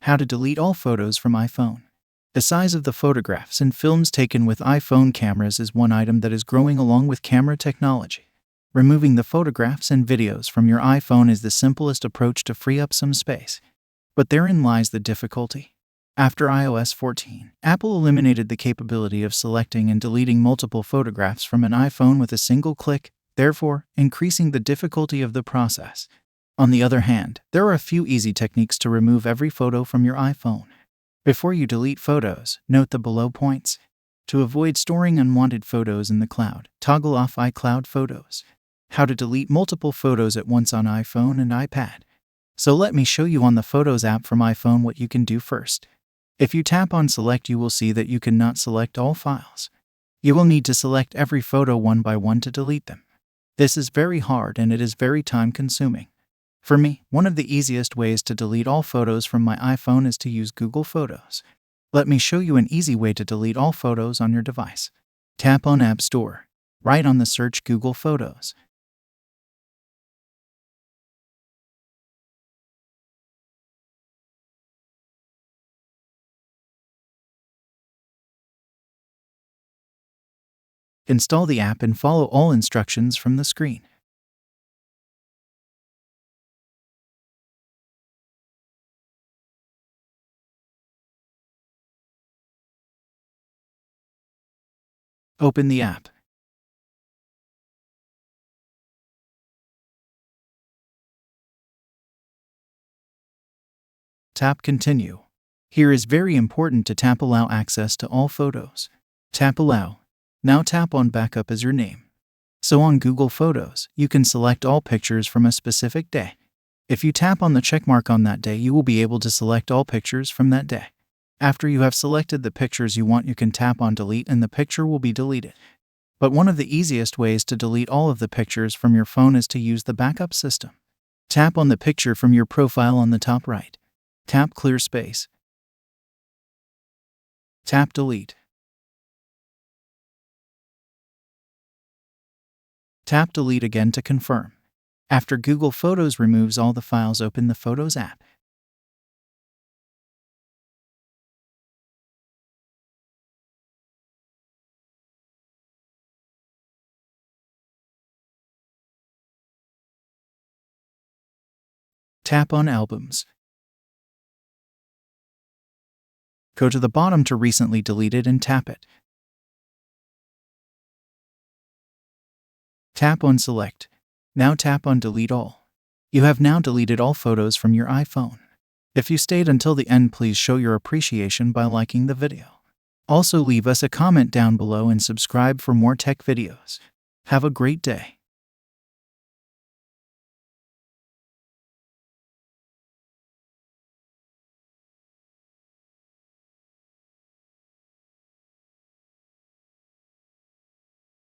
How to delete all photos from iPhone. The size of the photographs and films taken with iPhone cameras is one item that is growing along with camera technology. Removing the photographs and videos from your iPhone is the simplest approach to free up some space. But therein lies the difficulty. After iOS 14, Apple eliminated the capability of selecting and deleting multiple photographs from an iPhone with a single click, therefore increasing the difficulty of the process. On the other hand, there are a few easy techniques to remove every photo from your iPhone. Before you delete photos, note the below points. To avoid storing unwanted photos in the cloud, toggle off iCloud Photos. How to delete multiple photos at once on iPhone and iPad. So let me show you on the Photos app from iPhone what you can do first. If you tap on Select, you will see that you cannot select all files. You will need to select every photo one by one to delete them. This is very hard and it is very time-consuming. For me, one of the easiest ways to delete all photos from my iPhone is to use Google Photos. Let me show you an easy way to delete all photos on your device. Tap on App Store. Write on the search Google Photos. Install the app and follow all instructions from the screen. Open the app. Tap Continue. Here is very important to tap Allow access to all photos. Tap Allow. Now tap on Backup as your name. So on Google Photos, you can select all pictures from a specific day. If you tap on the checkmark on that day, you will be able to select all pictures from that day. After you have selected the pictures you want, you can tap on Delete and the picture will be deleted. But one of the easiest ways to delete all of the pictures from your phone is to use the backup system. Tap on the picture from your profile on the top right. Tap Clear Space. Tap Delete. Tap Delete again to confirm. After Google Photos removes all the files, open the Photos app. Tap on Albums. Go to the bottom to Recently Deleted and tap it. Tap on Select. Now tap on Delete All. You have now deleted all photos from your iPhone. If you stayed until the end, please show your appreciation by liking the video. Also leave us a comment down below and subscribe for more tech videos. Have a great day.